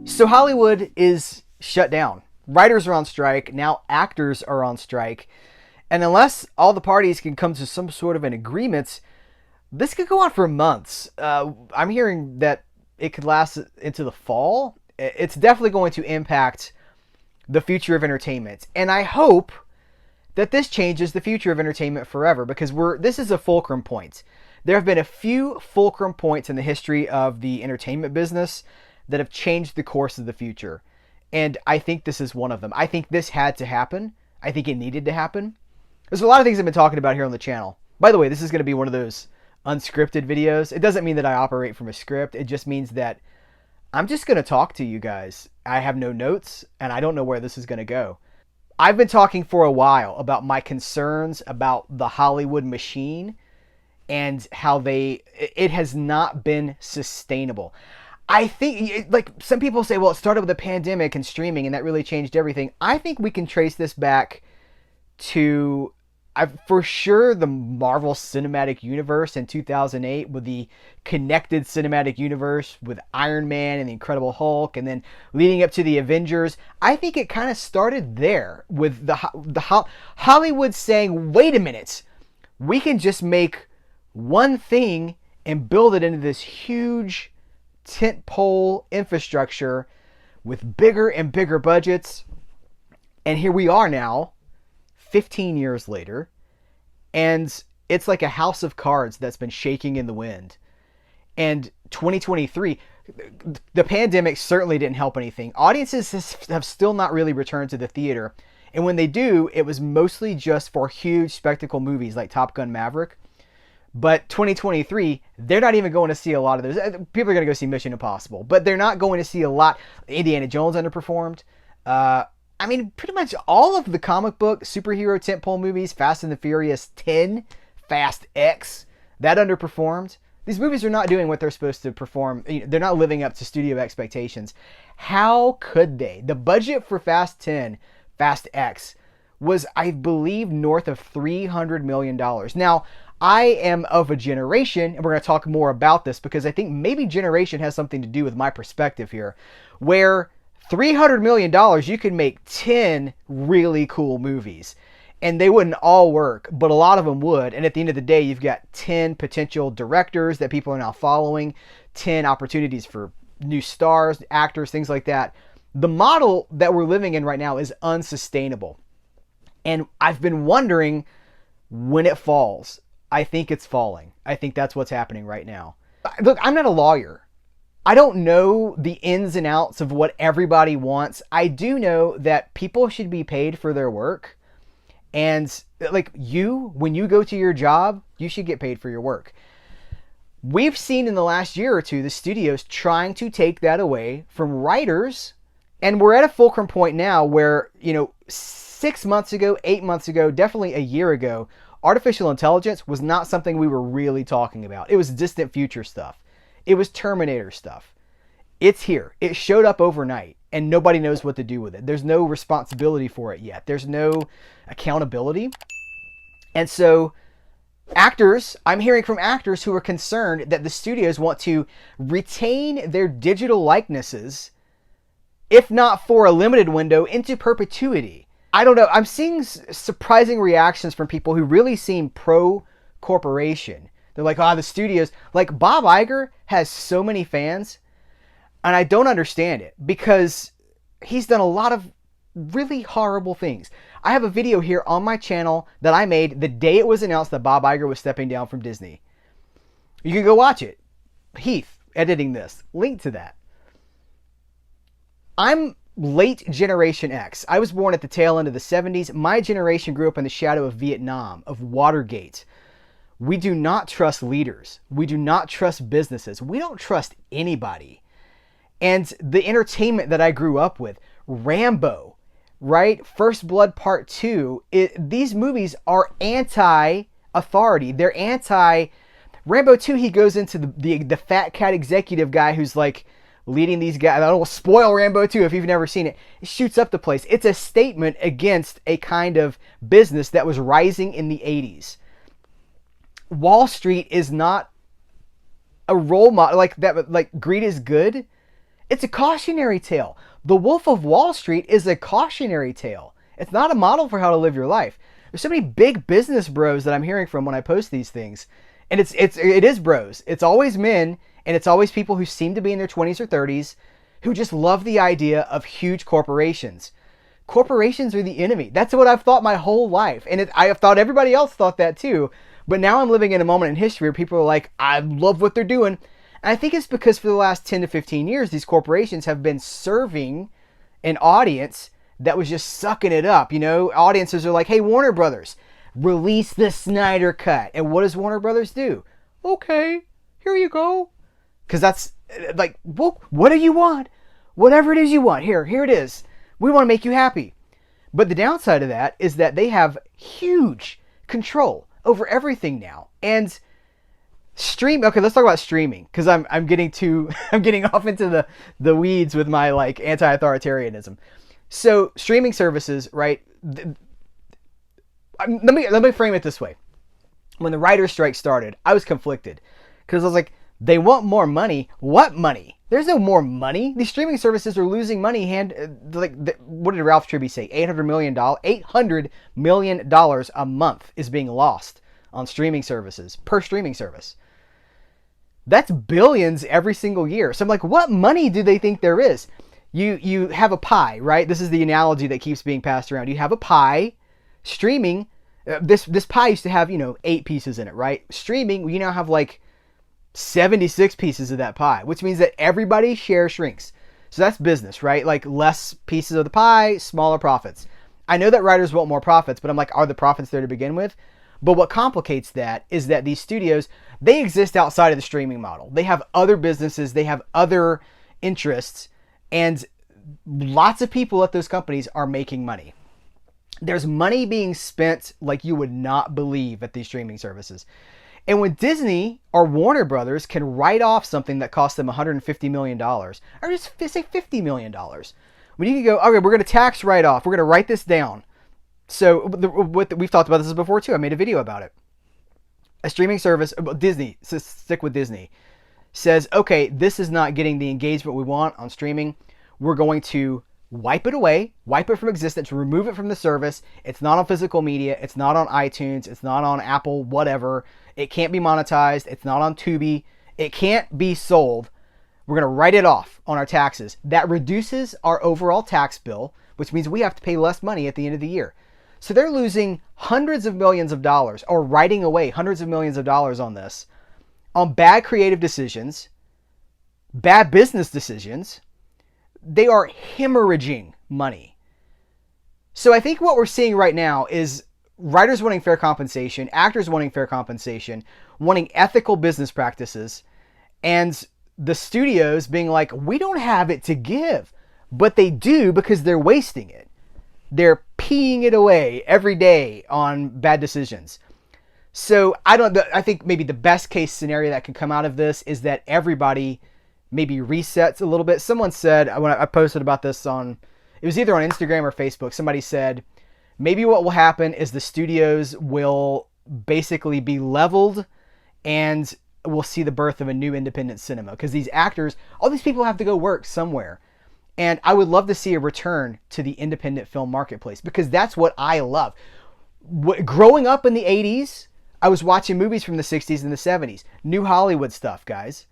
So Hollywood is shut down. Writers are on strike. Now actors are on strike. And unless all the parties can come to some sort of an agreement, this could go on for months. I'm hearing that it could last into the fall. It's definitely going to impact the future of entertainment. And I hope that this changes the future of entertainment forever, because this is a fulcrum point. There have been a few fulcrum points in the history of the entertainment business that have changed the course of the future. And I think this is one of them. I think this had to happen. I think it needed to happen. There's a lot of things I've been talking about here on the channel. By the way, this is going to be one of those unscripted videos. It doesn't mean that I operate from a script. It just means that I'm just going to talk to you guys. I have no notes, and I don't know where this is going to go. I've been talking for a while about my concerns about the Hollywood machine and how it has not been sustainable. I think, like, some people say, well, it started with the pandemic and streaming, and that really changed everything. I think we can trace this back to, for sure, the Marvel Cinematic Universe in 2008, with the connected cinematic universe with Iron Man and the Incredible Hulk, and then leading up to the Avengers. I think it kind of started there with the Hollywood saying, wait a minute, we can just make one thing and build it into this huge tentpole infrastructure with bigger and bigger budgets. And here we are now, 15 years later, and it's like a house of cards that's been shaking in the wind. And 2023, the pandemic certainly didn't help anything. Audiences have still not really returned to the theater. And when they do, it was mostly just for huge spectacle movies like Top Gun Maverick. But 2023, they're not even going to see a lot of those. People are going to go see Mission Impossible, but they're not going to see a lot. Indiana Jones underperformed. I mean, pretty much all of the comic book superhero tentpole movies, Fast and the Furious 10, Fast X, that underperformed. These movies are not doing what they're supposed to perform. They're not living up to studio expectations. How could they? The budget for Fast 10, Fast X, was, I believe, north of $300 million. Now, I am of a generation, and we're going to talk more about this because I think maybe generation has something to do with my perspective here, where $300 million, you could make 10 really cool movies. And they wouldn't all work, but a lot of them would. And at the end of the day, you've got 10 potential directors that people are now following, 10 opportunities for new stars, actors, things like that. The model that we're living in right now is unsustainable. And I've been wondering when it falls. I think it's falling. I think that's what's happening right now. Look, I'm not a lawyer. I don't know the ins and outs of what everybody wants. I do know that people should be paid for their work. And like when you go to your job, you should get paid for your work. We've seen in the last year or two, the studios trying to take that away from writers. And we're at a fulcrum point now where, 6 months ago, 8 months ago, definitely a year ago, artificial intelligence was not something we were really talking about. It was distant future stuff. It was Terminator stuff. It's here. It showed up overnight, and nobody knows what to do with it. There's no responsibility for it yet. There's no accountability. And so actors, I'm hearing from actors who are concerned that the studios want to retain their digital likenesses, if not for a limited window, into perpetuity. I don't know. I'm seeing surprising reactions from people who really seem pro-corporation. They're like, the studios, like Bob Iger has so many fans, and I don't understand it because he's done a lot of really horrible things. I have a video here on my channel that I made the day it was announced that Bob Iger was stepping down from Disney. You can go watch it. Heath editing this. Link to that. I'm late Generation X. I was born at the tail end of the 70s. My generation grew up in the shadow of Vietnam, of Watergate. We do not trust leaders. We do not trust businesses. We don't trust anybody. And the entertainment that I grew up with, Rambo, right? First Blood Part 2, these movies are anti-authority. They're anti... Rambo 2, he goes into the fat cat executive guy who's like leading these guys. I don't spoil Rambo 2 if you've never seen it. It shoots up the place. It's a statement against a kind of business that was rising in the 80s. Wall Street is not a role model like that. Like, greed is good, It's a cautionary tale. The Wolf of Wall Street is a cautionary tale. It's not a model for how to live your life. There's so many big business bros that I'm hearing from when I post these things. And it is bros. It's always men, and it's always people who seem to be in their 20s or 30s who just love the idea of huge corporations. Corporations are the enemy. That's what I've thought my whole life. And I have thought everybody else thought that too. But now I'm living in a moment in history where people are like, I love what they're doing. And I think it's because for the last 10 to 15 years, these corporations have been serving an audience that was just sucking it up. You know, audiences are like, hey, Warner Brothers, release the Snyder Cut. And what does Warner Brothers do? Okay, here you go. Because that's like, well, what do you want? Whatever it is you want. Here it is. We want to make you happy. But the downside of that is that they have huge control over everything now. And okay, let's talk about streaming, because I'm getting off into the weeds with my like anti-authoritarianism. So streaming services, right? Let me frame it this way. When the writer's strike started, I was conflicted because I was like, they want more money. What money? There's no more money. These streaming services are losing money. What did Ralph Tribby say? $800 million a month is being lost on streaming services per streaming service. That's billions every single year. So I'm like, what money do they think there is? You have a pie, right? This is the analogy that keeps being passed around. You have a pie. Streaming, this pie used to have 8 pieces in it, right? Streaming, we now have like 76 pieces of that pie, which means that everybody's share shrinks. So that's business, right? Like less pieces of the pie, smaller profits. I know that writers want more profits, but I'm like, are the profits there to begin with? But what complicates that is that these studios, they exist outside of the streaming model. They have other businesses, they have other interests, and lots of people at those companies are making money. There's money being spent like you would not believe at these streaming services. And when Disney or Warner Brothers can write off something that cost them $150 million, or just say $50 million, when you can go, okay, we're going to tax write off, we're going to write this down. So we've talked about this before too. I made a video about it. A streaming service, Disney, so stick with Disney, says, okay, this is not getting the engagement we want on streaming. We're going to wipe it away, wipe it from existence, remove it from the service. It's not on physical media. It's not on iTunes. It's not on Apple, whatever. It can't be monetized. It's not on Tubi. It can't be sold. We're going to write it off on our taxes. That reduces our overall tax bill, which means we have to pay less money at the end of the year. So they're losing hundreds of millions of dollars, or writing away hundreds of millions of dollars on this, on bad creative decisions, bad business decisions. They are hemorrhaging money. So I think what we're seeing right now is writers wanting fair compensation, actors wanting fair compensation, wanting ethical business practices, and the studios being like, we don't have it to give. But they do, because they're wasting it. They're peeing it away every day on bad decisions. So I think maybe the best case scenario that can come out of this is that everybody maybe resets a little bit. Someone said, when I posted about this it was either on Instagram or Facebook, somebody said, maybe what will happen is the studios will basically be leveled and we'll see the birth of a new independent cinema. Because these actors, all these people have to go work somewhere. And I would love to see a return to the independent film marketplace, because that's what I love. Growing up in the 80s, I was watching movies from the 60s and the 70s. New Hollywood stuff, guys.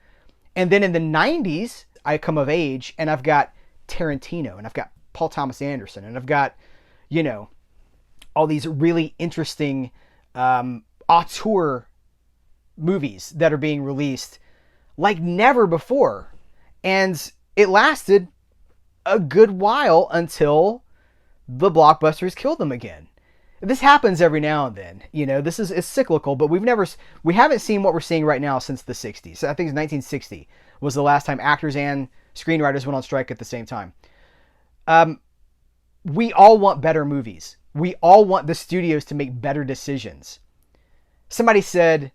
And then in the 90s, I come of age and I've got Tarantino and I've got Paul Thomas Anderson and I've got, all these really interesting auteur movies that are being released like never before. And it lasted a good while until the blockbusters killed them again. This happens every now and then. It's cyclical, but we haven't seen what we're seeing right now since the 60s. So I think it's 1960 was the last time actors and screenwriters went on strike at the same time. We all want better movies. We all want the studios to make better decisions. Somebody said,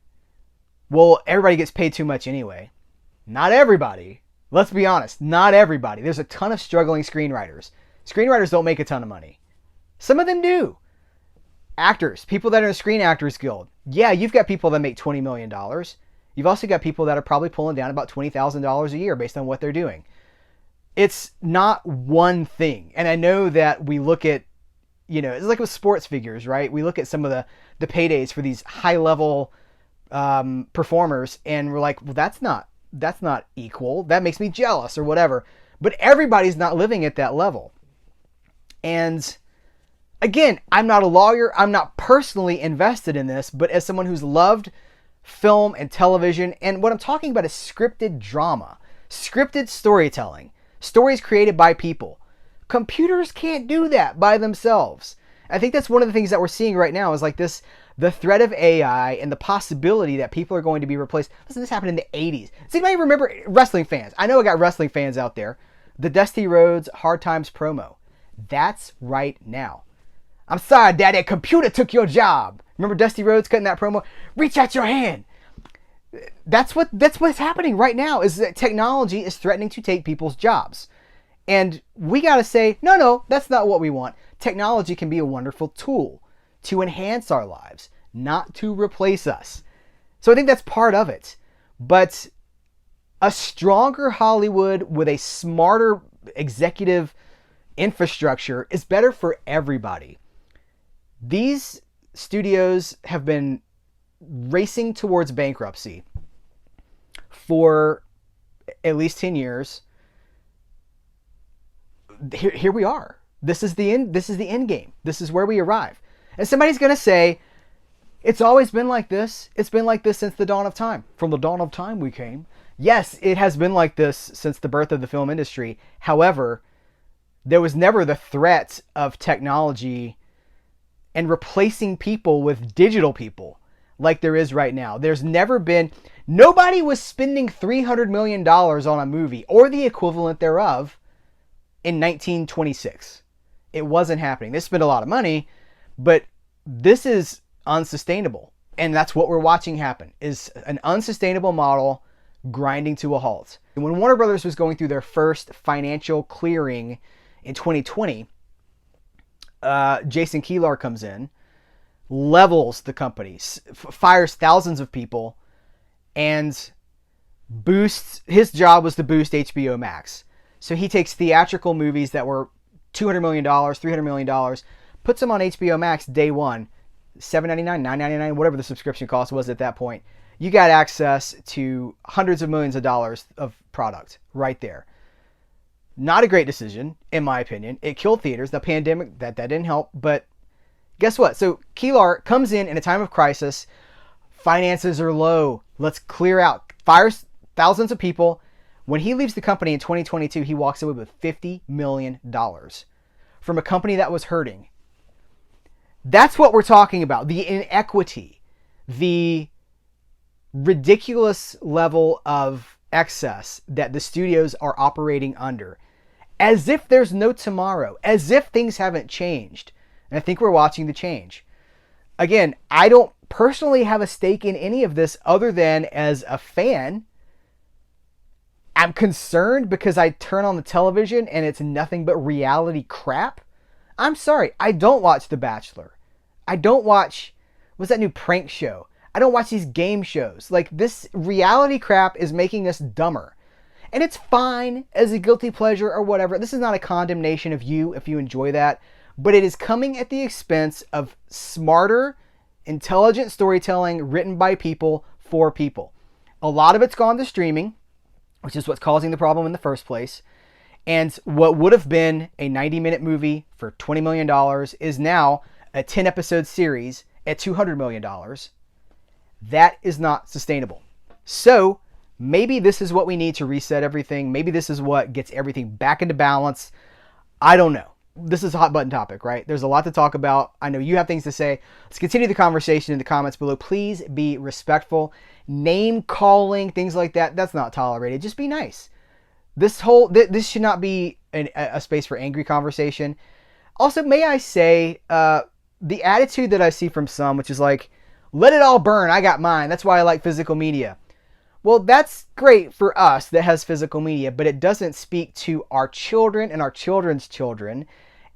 well, everybody gets paid too much anyway. Not everybody. Let's be honest, not everybody. There's a ton of struggling screenwriters. Screenwriters don't make a ton of money. Some of them do. Actors, people that are in the Screen Actors Guild. Yeah, you've got people that make $20 million. You've also got people that are probably pulling down about $20,000 a year based on what they're doing. It's not one thing. And I know that we look at, it's like with sports figures, right? We look at some of the paydays for these high level performers, and we're like, well, that's not equal. That makes me jealous or whatever. But everybody's not living at that level. And again, I'm not a lawyer. I'm not personally invested in this, but as someone who's loved film and television, and what I'm talking about is scripted drama, scripted storytelling, stories created by people. Computers can't do that by themselves. I think that's one of the things that we're seeing right now is like this, the threat of AI and the possibility that people are going to be replaced. Listen, this happened in the 80s. Does anybody remember wrestling fans? I know I got wrestling fans out there. The Dusty Rhodes Hard Times promo. That's right now. I'm sorry, Dad, that computer took your job. Remember Dusty Rhodes cutting that promo? Reach out your hand. That's what's happening right now, is that technology is threatening to take people's jobs. And we got to say, no, that's not what we want. Technology can be a wonderful tool to enhance our lives, not to replace us. So I think that's part of it. But a stronger Hollywood with a smarter executive infrastructure is better for everybody. These studios have been racing towards bankruptcy for at least 10 years. Here we are. This is the end game. This is where we arrive. And somebody's going to say, it's always been like this. It's been like this since the dawn of time. From the dawn of time we came. Yes, it has been like this since the birth of the film industry. However, there was never the threat of technology and replacing people with digital people like there is right now. There's never been, nobody was spending $300 million on a movie or the equivalent thereof in 1926. It wasn't happening. They spent a lot of money, but this is unsustainable. And that's what we're watching happen, is an unsustainable model grinding to a halt. And when Warner Brothers was going through their first financial clearing in 2020, Jason Kilar comes in, levels the company, fires thousands of people, and boosts, his job was to boost HBO Max. So he takes theatrical movies that were $200 million, $300 million, puts them on HBO Max day one, $7.99, $9.99, whatever the subscription cost was at that point. You got access to hundreds of millions of dollars of product right there. Not a great decision, in my opinion. It killed theaters. The pandemic, that didn't help. But guess what? So Kilar comes in a time of crisis. Finances are low. Let's clear out. Fires thousands of people. When he leaves the company in 2022, he walks away with $50 million from a company that was hurting. That's what we're talking about. The inequity, the ridiculous level of excess that the studios are operating under. As if there's no tomorrow. As if things haven't changed. And I think we're watching the change. Again, I don't personally have a stake in any of this other than as a fan. I'm concerned because I turn on the television and it's nothing but reality crap. I'm sorry, I don't watch The Bachelor. I don't watch, what's that new prank show? I don't watch these game shows. Like, this reality crap is making us dumber. And it's fine as a guilty pleasure or whatever. This is not a condemnation of you if you enjoy that. But it is coming at the expense of smarter, intelligent storytelling written by people for people. A lot of it's gone to streaming, which is what's causing the problem in the first place. And what would have been a 90-minute movie for $20 million is now a 10-episode series at $200 million. That is not sustainable. So maybe this is what we need to reset everything. Maybe this is what gets everything back into balance. I don't know. This is a hot button topic, right? There's a lot to talk about. I know you have things to say. Let's continue the conversation in the comments below. Please be respectful. Name calling, things like that, that's not tolerated. Just be nice. This should not be a space for angry conversation. Also, may I say, the attitude that I see from some, which is like, let it all burn, I got mine. That's why I like physical media. Well, that's great for us that has physical media, but it doesn't speak to our children and our children's children.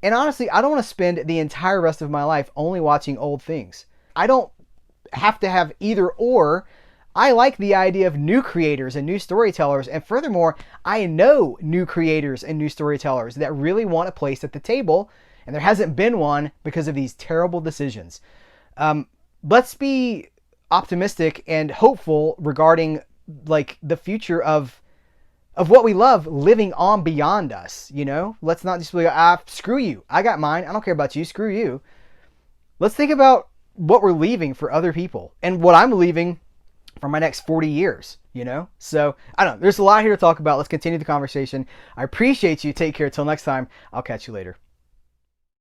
And honestly, I don't want to spend the entire rest of my life only watching old things. I don't have to have either or. I like the idea of new creators and new storytellers. And furthermore, I know new creators and new storytellers that really want a place at the table, and there hasn't been one because of these terrible decisions. Let's be optimistic and hopeful regarding like the future of what we love living on beyond us. Let's not just be like, screw you, I got mine, I don't care about you, screw you. Let's think about what we're leaving for other people and what I'm leaving for my next 40 years. So I don't know, there's a lot here to talk about. Let's continue the conversation. I appreciate you. Take care. Till next time, I'll catch you later.